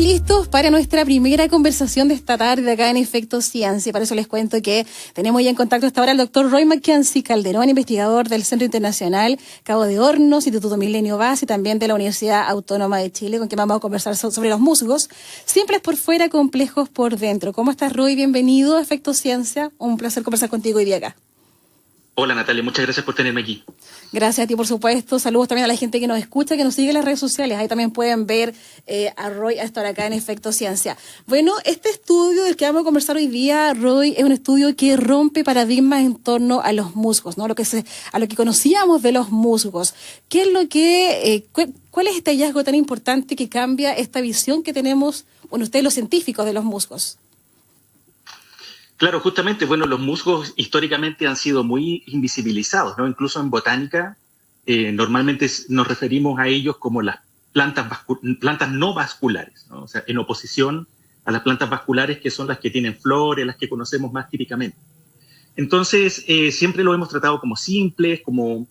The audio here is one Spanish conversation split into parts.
listos para nuestra primera conversación de esta tarde acá en Efecto Ciencia. Para eso les cuento que tenemos ya en contacto hasta ahora al doctor Roy Mackenzie Calderón, investigador del Centro Internacional Cabo de Hornos, Instituto Milenio Base y también de la Universidad Autónoma de Chile, con quien vamos a conversar sobre los musgos, simples por fuera, complejos por dentro. ¿Cómo estás, Roy? Bienvenido a Efecto Ciencia. Un placer conversar contigo hoy día acá. Hola, Natalia, muchas gracias por tenerme aquí. Gracias a ti, por supuesto. Saludos también a la gente que nos escucha, que nos sigue en las redes sociales. Ahí también pueden ver a Roy a estar acá en Efecto Ciencia. Bueno, este estudio del que vamos a conversar hoy día, Roy, es un estudio que rompe paradigmas en torno a los musgos, ¿no? A lo que conocíamos de los musgos. ¿Qué es lo que, cuál es este hallazgo tan importante que cambia esta visión que tenemos, bueno, ustedes los científicos de los musgos? Claro, justamente, bueno, los musgos históricamente han sido muy invisibilizados, ¿no? Incluso en botánica, normalmente nos referimos a ellos como las plantas no vasculares, ¿no? O sea, en oposición a las plantas vasculares, que son las que tienen flores, las que conocemos más típicamente. Entonces, siempre lo hemos tratado como simples, como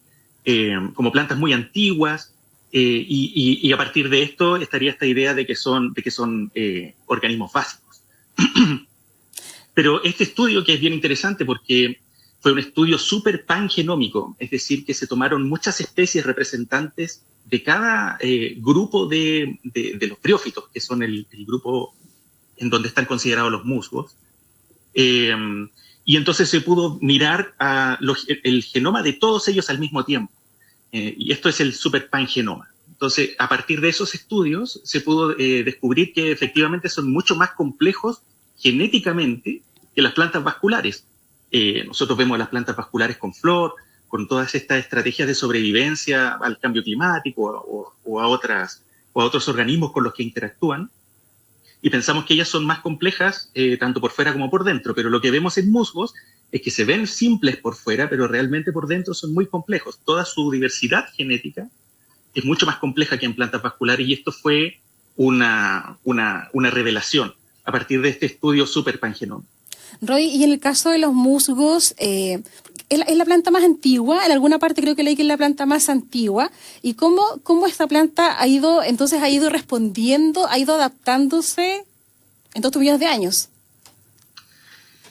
plantas muy antiguas, y a partir de esto estaría esta idea de que son organismos básicos. Pero este estudio, que es bien interesante porque fue un estudio súper pangenómico, es decir, que se tomaron muchas especies representantes de cada grupo de los briófitos, que son el grupo en donde están considerados los musgos. Y entonces se pudo mirar el genoma de todos ellos al mismo tiempo. Y esto es el súper pangenoma. Entonces, a partir de esos estudios, se pudo descubrir que efectivamente son mucho más complejos genéticamente que las plantas vasculares. Nosotros vemos las plantas vasculares con flor, con todas estas estrategias de sobrevivencia al cambio climático o a otros organismos con los que interactúan, y pensamos que ellas son más complejas tanto por fuera como por dentro, pero lo que vemos en musgos es que se ven simples por fuera, pero realmente por dentro son muy complejos. Toda su diversidad genética es mucho más compleja que en plantas vasculares, y esto fue una revelación a partir de este estudio súper pangenómico. Roy, y en el caso de los musgos, ¿es la planta más antigua? En alguna parte creo que leí que es la planta más antigua. ¿Y cómo esta planta ha ido respondiendo, ha ido adaptándose en todos estos millones de años?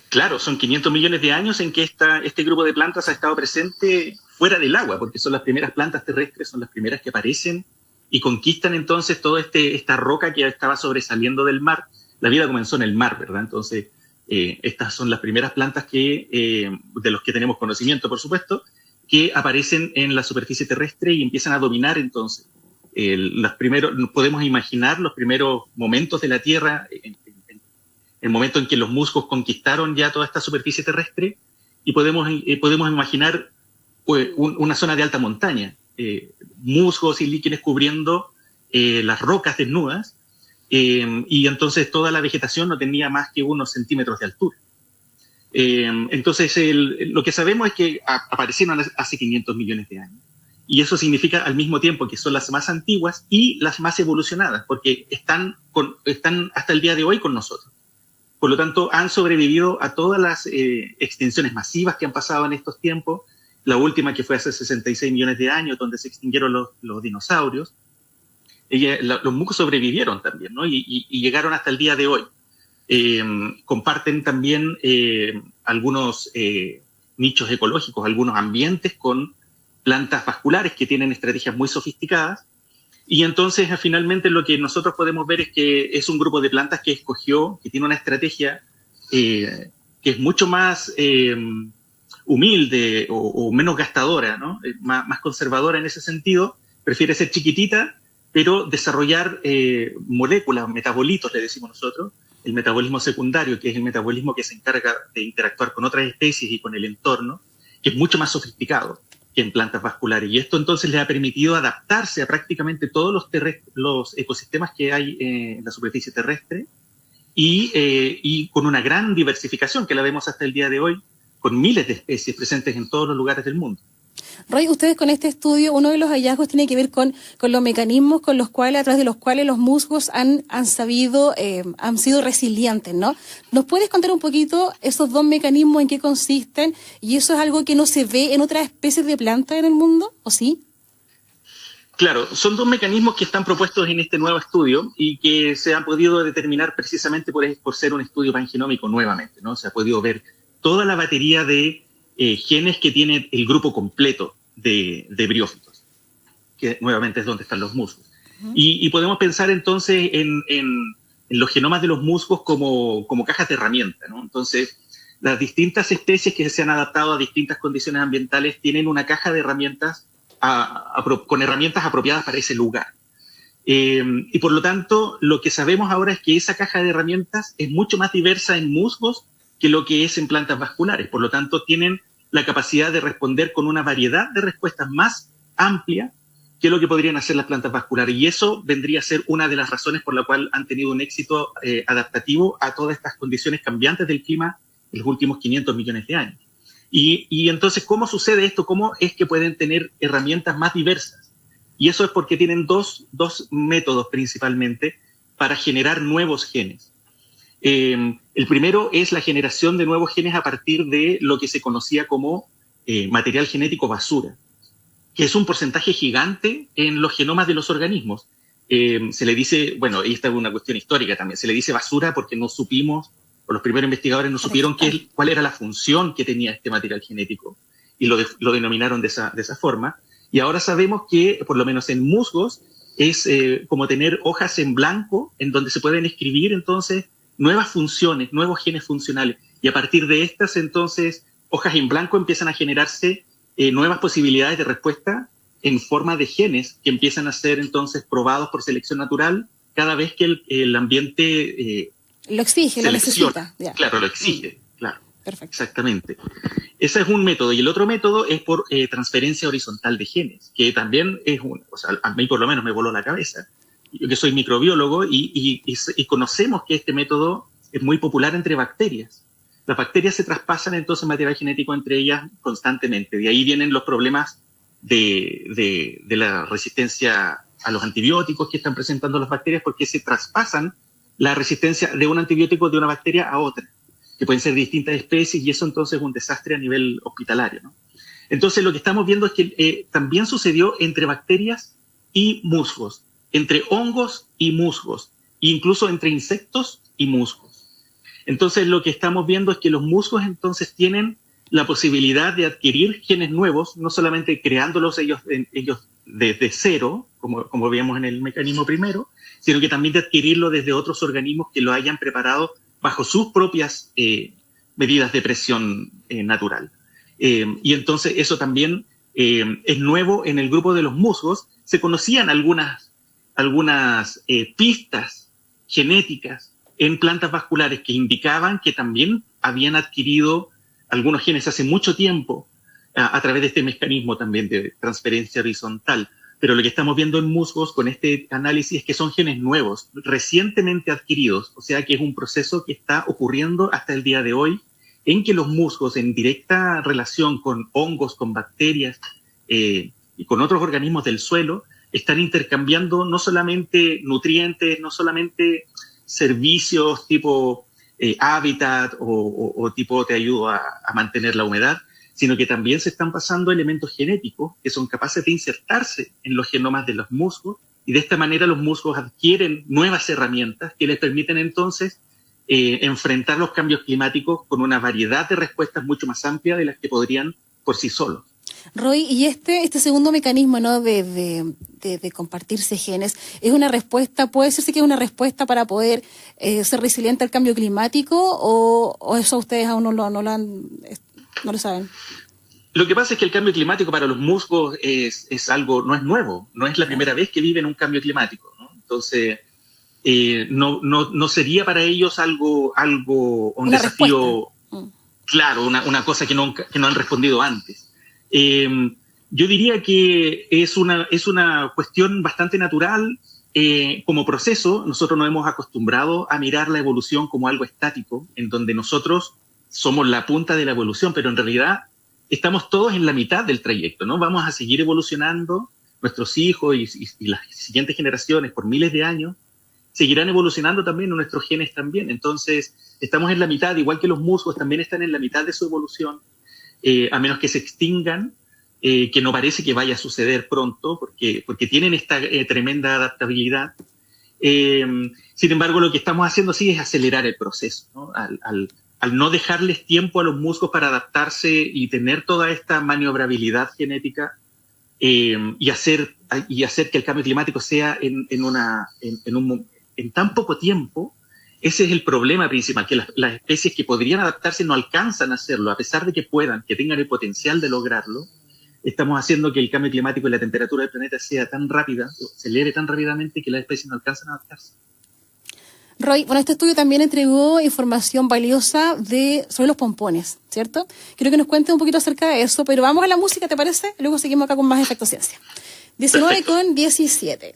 Claro, son 500 millones de años en que este grupo de plantas ha estado presente fuera del agua, porque son las primeras plantas terrestres, son las primeras que aparecen y conquistan entonces toda esta roca que estaba sobresaliendo del mar. La vida comenzó en el mar, ¿verdad? Entonces, estas son las primeras plantas de los que tenemos conocimiento, por supuesto, que aparecen en la superficie terrestre y empiezan a dominar entonces. Podemos imaginar los primeros momentos de la Tierra, el momento en que los musgos conquistaron ya toda esta superficie terrestre, y podemos imaginar una zona de alta montaña, musgos y líquenes cubriendo las rocas desnudas, y entonces toda la vegetación no tenía más que unos centímetros de altura. Entonces lo que sabemos es que aparecieron hace 500 millones de años, y eso significa al mismo tiempo que son las más antiguas y las más evolucionadas, porque están hasta el día de hoy con nosotros. Por lo tanto, han sobrevivido a todas las extinciones masivas que han pasado en estos tiempos, la última que fue hace 66 millones de años, donde se extinguieron los dinosaurios. Los musgos sobrevivieron también, ¿no? Y llegaron hasta el día de hoy. Comparten también algunos nichos ecológicos, algunos ambientes con plantas vasculares que tienen estrategias muy sofisticadas. Y entonces, finalmente, lo que nosotros podemos ver es que es un grupo de plantas que escogió, que tiene una estrategia que es mucho más humilde o menos gastadora, ¿no? Más conservadora en ese sentido. Prefiere ser chiquitita, pero desarrollar moléculas, metabolitos, le decimos nosotros, el metabolismo secundario, que es el metabolismo que se encarga de interactuar con otras especies y con el entorno, que es mucho más sofisticado que en plantas vasculares. Y esto entonces les ha permitido adaptarse a prácticamente todos los ecosistemas que hay en la superficie terrestre, y con una gran diversificación que la vemos hasta el día de hoy, con miles de especies presentes en todos los lugares del mundo. Roy, ustedes con este estudio, uno de los hallazgos tiene que ver con los mecanismos con los cuales, a través de los cuales los musgos han sido resilientes, ¿no? ¿Nos puedes contar un poquito esos dos mecanismos, en qué consisten? ¿Y eso es algo que no se ve en otras especies de plantas en el mundo, o sí? Claro, son dos mecanismos que están propuestos en este nuevo estudio y que se han podido determinar precisamente por ser un estudio pangenómico nuevamente, ¿no? Se ha podido ver toda la batería de genes que tiene el grupo completo de briófitos, que nuevamente es donde están los musgos. Y podemos pensar entonces en los genomas de los musgos como cajas de herramientas, ¿no? Entonces, las distintas especies que se han adaptado a distintas condiciones ambientales tienen una caja de herramientas con herramientas apropiadas para ese lugar. Y por lo tanto, lo que sabemos ahora es que esa caja de herramientas es mucho más diversa en musgos que lo que es en plantas vasculares. Por lo tanto, tienen la capacidad de responder con una variedad de respuestas más amplia que lo que podrían hacer las plantas vasculares. Y eso vendría a ser una de las razones por la cual han tenido un éxito adaptativo a todas estas condiciones cambiantes del clima en los últimos 500 millones de años. Y entonces, ¿cómo sucede esto? ¿Cómo es que pueden tener herramientas más diversas? Y eso es porque tienen dos métodos principalmente para generar nuevos genes. El primero es la generación de nuevos genes a partir de lo que se conocía como material genético basura, que es un porcentaje gigante en los genomas de los organismos. Se le dice, bueno, y esta es una cuestión histórica también, se le dice basura porque no supimos, o los primeros investigadores no supieron cuál era la función que tenía este material genético y lo denominaron de esa forma. Y ahora sabemos que, por lo menos en musgos, es como tener hojas en blanco en donde se pueden escribir entonces nuevas funciones, nuevos genes funcionales. Y a partir de estas, entonces, hojas en blanco empiezan a generarse nuevas posibilidades de respuesta en forma de genes que empiezan a ser entonces probados por selección natural cada vez que el ambiente lo exige, lo necesita. Claro, lo exige, claro. Perfecto. Exactamente. Ese es un método. Y el otro método es por transferencia horizontal de genes, que también es o sea, a mí por lo menos me voló la cabeza. Yo que soy microbiólogo y conocemos que este método es muy popular entre bacterias. Las bacterias se traspasan entonces material genético entre ellas constantemente. De ahí vienen los problemas de la resistencia a los antibióticos que están presentando las bacterias, porque se traspasan la resistencia de un antibiótico de una bacteria a otra, que pueden ser distintas especies, y eso entonces es un desastre a nivel hospitalario, ¿no? Entonces lo que estamos viendo es que también sucedió entre bacterias y musgos, entre hongos y musgos, e incluso entre insectos y musgos. Entonces lo que estamos viendo es que los musgos entonces tienen la posibilidad de adquirir genes nuevos, no solamente creándolos ellos desde cero, como veíamos en el mecanismo primero, sino que también de adquirirlo desde otros organismos que lo hayan preparado bajo sus propias medidas de presión natural. Y entonces eso también es nuevo en el grupo de los musgos. Se conocían algunas pistas genéticas en plantas vasculares que indicaban que también habían adquirido algunos genes hace mucho tiempo a través de este mecanismo también de transferencia horizontal. Pero lo que estamos viendo en musgos con este análisis es que son genes nuevos, recientemente adquiridos, o sea que es un proceso que está ocurriendo hasta el día de hoy, en que los musgos, en directa relación con hongos, con bacterias y con otros organismos del suelo, están intercambiando no solamente nutrientes, no solamente servicios tipo hábitat o tipo te ayudo a mantener la humedad, sino que también se están pasando elementos genéticos que son capaces de insertarse en los genomas de los musgos, y de esta manera los musgos adquieren nuevas herramientas que les permiten entonces enfrentar los cambios climáticos con una variedad de respuestas mucho más amplia de las que podrían por sí solos. Roy, y este segundo mecanismo, ¿no?, de compartirse genes, ¿es una respuesta, puede decirse que es una respuesta para poder ser resiliente al cambio climático, o eso ustedes aún no lo saben? Lo que pasa es que el cambio climático para los musgos es algo, no es nuevo, no es la primera vez que viven un cambio climático, ¿no? Entonces, no sería para ellos algo un desafío, claro, una cosa que no han respondido antes. Yo diría que es una cuestión bastante natural. Como proceso, nosotros nos hemos acostumbrado a mirar la evolución como algo estático, en donde nosotros somos la punta de la evolución, pero en realidad estamos todos en la mitad del trayecto, ¿no? Vamos a seguir evolucionando, nuestros hijos y las siguientes generaciones por miles de años seguirán evolucionando también, nuestros genes también. Entonces, estamos en la mitad, igual que los musgos también están en la mitad de su evolución, a menos que se extingan, que no parece que vaya a suceder pronto, porque tienen esta tremenda adaptabilidad. Sin embargo, lo que estamos haciendo sí es acelerar el proceso, ¿no? Al no dejarles tiempo a los musgos para adaptarse y tener toda esta maniobrabilidad genética, y hacer que el cambio climático sea en tan poco tiempo. Ese es el problema principal, que las especies que podrían adaptarse no alcanzan a hacerlo, a pesar de que puedan, que tengan el potencial de lograrlo. Estamos haciendo que el cambio climático y la temperatura del planeta sea tan rápida, se eleve tan rápidamente que las especies no alcanzan a adaptarse. Roy, bueno, este estudio también entregó información valiosa sobre los pompones, ¿cierto? Quiero que nos cuentes un poquito acerca de eso, pero vamos a la música, ¿te parece? Luego seguimos acá con más Efecto Ciencia. 19:17.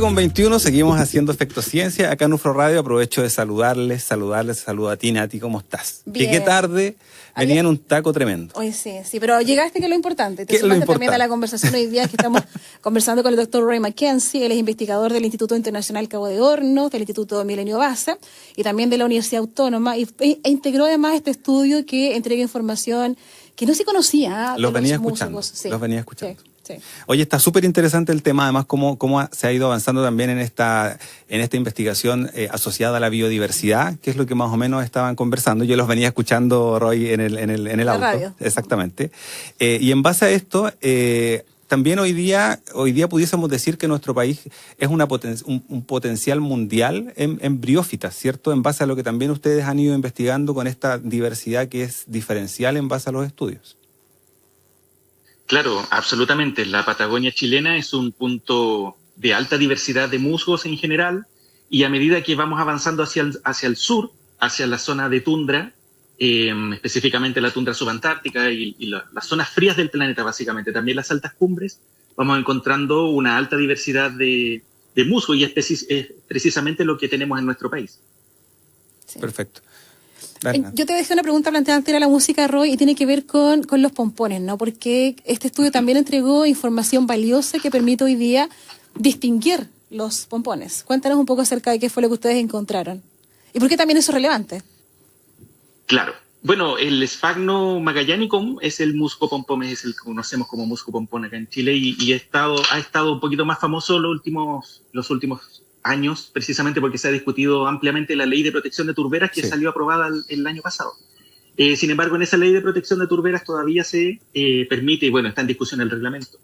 Con 21, seguimos haciendo Efecto Ciencia acá en UFRO Radio. Aprovecho de saludarles, saludo a ti, Nati, ¿cómo estás? Bien. Qué tarde, venía en un taco tremendo. Hoy sí, pero llegaste, que es lo importante. Te sumaste también a la conversación hoy día, que estamos conversando con el doctor Roy McKenzie. Él es investigador del Instituto Internacional Cabo de Hornos, del Instituto Milenio Base y también de la Universidad Autónoma, e integró además este estudio que entrega información que no se conocía. Los venía escuchando. Sí. Sí. Oye, está súper interesante el tema, además cómo se ha ido avanzando también en esta investigación asociada a la biodiversidad, que es lo que más o menos estaban conversando. Yo los venía escuchando, Roy, en el auto. Radio. Exactamente. Y en base a esto, también hoy día pudiésemos decir que nuestro país es un potencial mundial en briófitas, ¿cierto? En base a lo que también ustedes han ido investigando con esta diversidad que es diferencial en base a los estudios. Claro, absolutamente. La Patagonia chilena es un punto de alta diversidad de musgos en general, y a medida que vamos avanzando hacia el sur, hacia la zona de tundra, específicamente la tundra subantártica y las zonas frías del planeta, básicamente, también las altas cumbres, vamos encontrando una alta diversidad de musgos, y es precisamente lo que tenemos en nuestro país. Sí. Perfecto. Yo te dejé una pregunta planteada antes de la música, Roy, y tiene que ver con los pompones, ¿no? Porque este estudio también entregó información valiosa que permite hoy día distinguir los pompones. Cuéntanos un poco acerca de qué fue lo que ustedes encontraron y por qué también eso es relevante. Claro. Bueno, el Sphagnum magallanicum es el musgo pompón, es el que conocemos como musgo pompón acá en Chile, y ha estado un poquito más famoso los últimos años, precisamente porque se ha discutido ampliamente la ley de protección de turberas que salió aprobada el año pasado. Sin embargo, en esa ley de protección de turberas todavía se permite, y bueno, está en discusión el reglamento,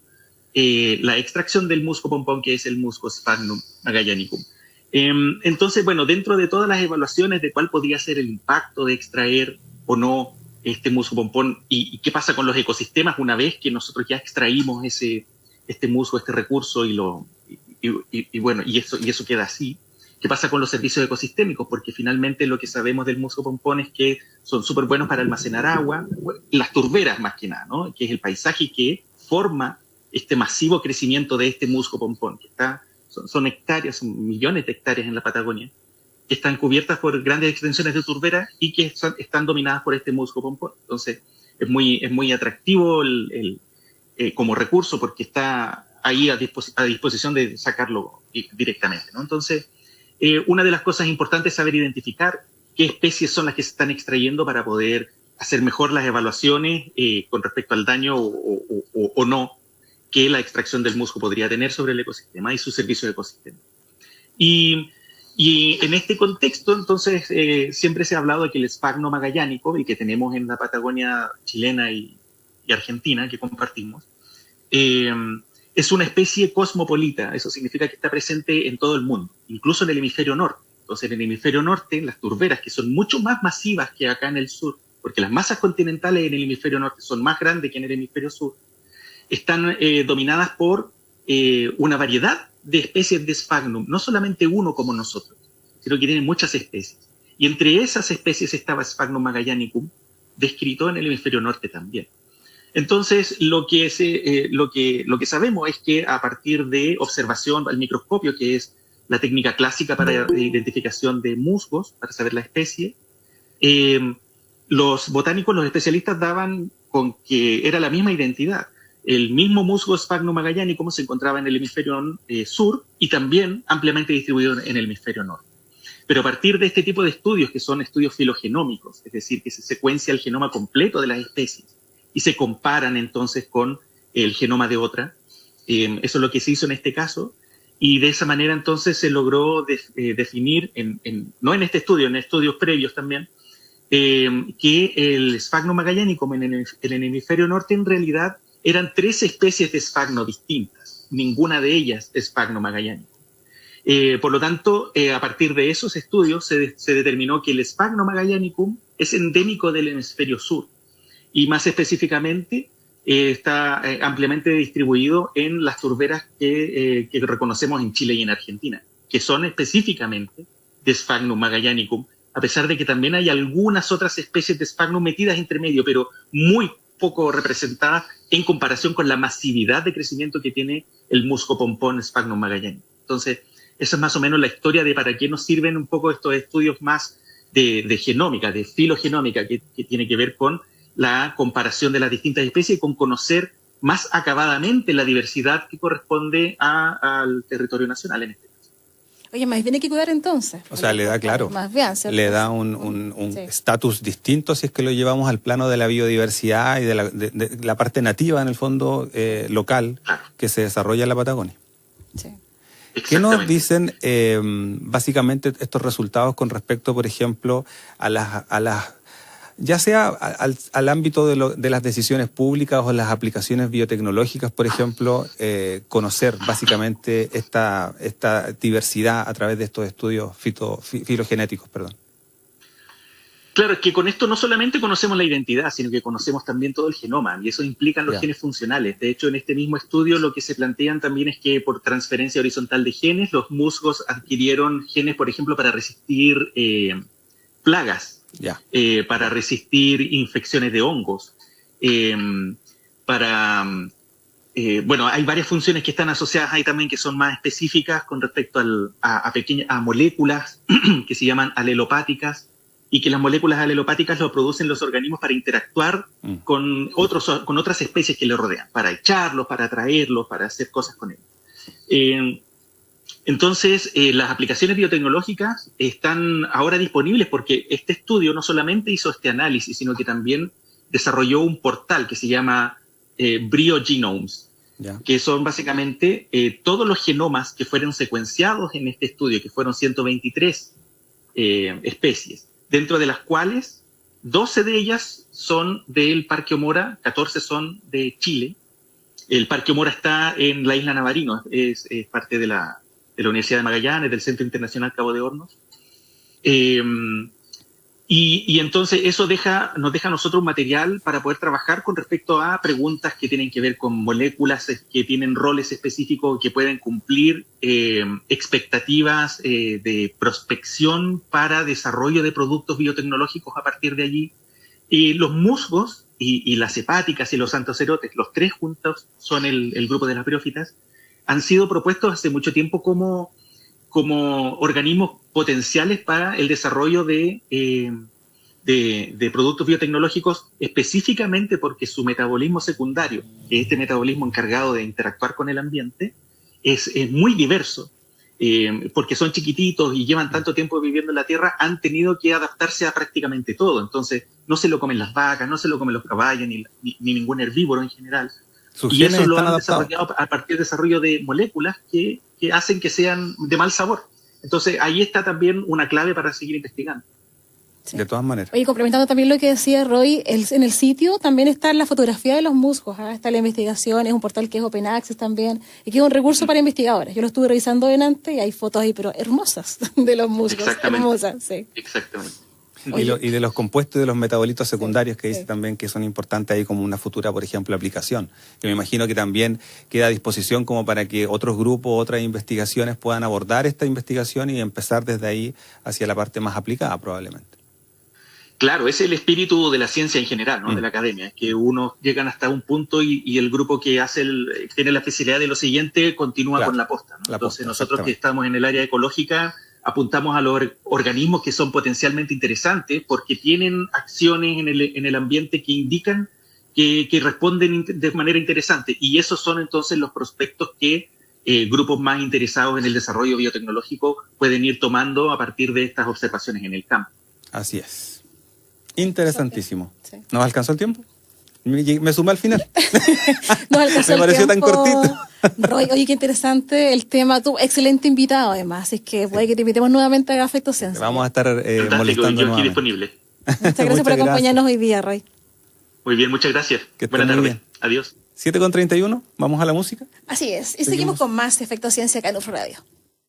la extracción del musgo pompón, que es el musgo Sphagnum magallanicum. Entonces, bueno, dentro de todas las evaluaciones de cuál podría ser el impacto de extraer o no este musgo pompón y qué pasa con los ecosistemas una vez que nosotros ya extraímos este musgo, este recurso, y eso queda así. ¿Qué pasa con los servicios ecosistémicos? Porque finalmente lo que sabemos del musgo pompón es que son súper buenos para almacenar agua, las turberas más que nada, ¿no? Que es el paisaje que forma este masivo crecimiento de este musgo pompón, que son hectáreas, son millones de hectáreas en la Patagonia, que están cubiertas por grandes extensiones de turberas y que están dominadas por este musgo pompón. Entonces es muy atractivo como recurso, porque está ahí a disposición de sacarlo directamente, ¿no? Entonces, una de las cosas importantes es saber identificar qué especies son las que se están extrayendo para poder hacer mejor las evaluaciones con respecto al daño o no que la extracción del musgo podría tener sobre el ecosistema y su servicio de ecosistema. Y en este contexto, entonces, siempre se ha hablado de que el Sphagnum magallánico, el que tenemos en la Patagonia chilena y Argentina, que compartimos, es una especie cosmopolita. Eso significa que está presente en todo el mundo, incluso en el hemisferio norte. Entonces, en el hemisferio norte, las turberas, que son mucho más masivas que acá en el sur, porque las masas continentales en el hemisferio norte son más grandes que en el hemisferio sur, están dominadas por una variedad de especies de Sphagnum, no solamente uno como nosotros, sino que tienen muchas especies. Y entre esas especies estaba Sphagnum magallanicum, descrito en el hemisferio norte también. Entonces, lo que sabemos es que a partir de observación al microscopio, que es la técnica clásica para identificación de musgos, para saber la especie, los botánicos, los especialistas daban con que era la misma identidad. el mismo musgo Sphagnum magellanicum se encontraba en el hemisferio sur y también ampliamente distribuido en el hemisferio norte. Pero a partir de este tipo de estudios, que son estudios filogenómicos, es decir, que se secuencia el genoma completo de las especies y se comparan entonces con el genoma de otra, eso es lo que se hizo en este caso, y de esa manera entonces se logró definir, no en este estudio, en estudios previos también, que el Sphagnum magellanicum en el hemisferio norte en realidad eran 3 especies de Sphagnum distintas, ninguna de ellas es Sphagnum magellanicum. Por lo tanto, a partir de esos estudios se determinó que el Sphagnum magellanicum es endémico del hemisferio sur y más específicamente está ampliamente distribuido en las turberas que reconocemos en Chile y en Argentina, que son específicamente de Sphagnum magellanicum, a pesar de que también hay algunas otras especies de Sphagnum metidas entre medio, pero muy poco representadas en comparación con la masividad de crecimiento que tiene el musgo pompón Sphagnum magellanicum. Entonces, esa es más o menos la historia de para qué nos sirven un poco estos estudios más de genómica, de filogenómica, que tiene que ver con la comparación de las distintas especies y con conocer más acabadamente la diversidad que corresponde al territorio nacional en este caso. Oye, más bien hay que cuidar entonces. O sea, le da, claro, más bien, ¿cierto? le da un estatus distinto si es que lo llevamos al plano de la biodiversidad y de la parte nativa, en el fondo, local, que se desarrolla en la Patagonia. Sí. ¿Qué nos dicen básicamente estos resultados con respecto, por ejemplo, a las ya sea al ámbito de las decisiones públicas o las aplicaciones biotecnológicas, por ejemplo, conocer básicamente esta diversidad a través de estos estudios filogenéticos, perdón? Claro, es que con esto no solamente conocemos la identidad, sino que conocemos también todo el genoma, y eso implica los genes funcionales. De hecho, en este mismo estudio lo que se plantean también es que por transferencia horizontal de genes, los musgos adquirieron genes, por ejemplo, para resistir plagas, para resistir infecciones de hongos, bueno, hay varias funciones que están asociadas ahí también que son más específicas con respecto a moléculas que se llaman alelopáticas, y que las moléculas alelopáticas lo producen los organismos para interactuar con otras especies que le rodean, para echarlos, para atraerlos, para hacer cosas con ellos. Entonces, las aplicaciones biotecnológicas están ahora disponibles porque este estudio no solamente hizo este análisis, sino que también desarrolló un portal que se llama BrioGenomes, que son básicamente todos los genomas que fueron secuenciados en este estudio, que fueron 123 especies, dentro de las cuales 12 de ellas son del Parque O'Mora, 14 son de Chile. El Parque O'Mora está en la isla Navarino, es parte de la Universidad de Magallanes, del Centro Internacional Cabo de Hornos. Y entonces eso nos deja a nosotros un material para poder trabajar con respecto a preguntas que tienen que ver con moléculas que tienen roles específicos que pueden cumplir expectativas de prospección para desarrollo de productos biotecnológicos a partir de allí. Los musgos y las hepáticas y los antocerotes, los 3 juntos son el grupo de las briófitas, han sido propuestos hace mucho tiempo como organismos potenciales para el desarrollo de productos biotecnológicos, específicamente porque su metabolismo secundario, que es este metabolismo encargado de interactuar con el ambiente, es muy diverso, porque son chiquititos y llevan tanto tiempo viviendo en la Tierra, han tenido que adaptarse a prácticamente todo. Entonces, no se lo comen las vacas, no se lo comen los caballos, ni ningún herbívoro en general. Y eso lo han desarrollado a partir del desarrollo de moléculas que hacen que sean de mal sabor. Entonces, ahí está también una clave para seguir investigando. Sí. De todas maneras. Oye, complementando también lo que decía Roy, en el sitio también está la fotografía de los musgos, está la investigación, es un portal que es Open Access también, y que es un recurso para investigadores. Yo lo estuve revisando delante y hay fotos ahí, pero hermosas, de los musgos. Exactamente. Hermosas, sí. Exactamente. Y de los compuestos y de los metabolitos secundarios que dice también que son importantes ahí como una futura, por ejemplo, aplicación. Que me imagino que también queda a disposición como para que otros grupos, otras investigaciones puedan abordar esta investigación y empezar desde ahí hacia la parte más aplicada probablemente. Claro, es el espíritu de la ciencia en general, ¿no? De la academia, que uno llegan hasta un punto y el grupo que tiene la especialidad de lo siguiente continúa con la posta, ¿no? Entonces nosotros que estamos en el área ecológica apuntamos a los organismos que son potencialmente interesantes porque tienen acciones en el ambiente que indican que responden de manera interesante. Y esos son entonces los prospectos que grupos más interesados en el desarrollo biotecnológico pueden ir tomando a partir de estas observaciones en el campo. Así es. Interesantísimo. Sí. ¿Nos alcanzó el tiempo? Me sumé al final. Nos alcanzó Me pareció tan cortito. Roy, oye, qué interesante el tema. Tú, excelente invitado además, así que puede que te invitemos nuevamente a Afecto Ciencia. Vamos a estar Fantástico, molestando yo aquí nuevamente. disponible. Muchas gracias por acompañarnos hoy día, Roy. Muy bien, muchas gracias. Que Buenas estén muy tardes. bien. Adiós. 7:31, vamos a la música. Así es, y seguimos con más Efecto Ciencia acá en UFRO Radio.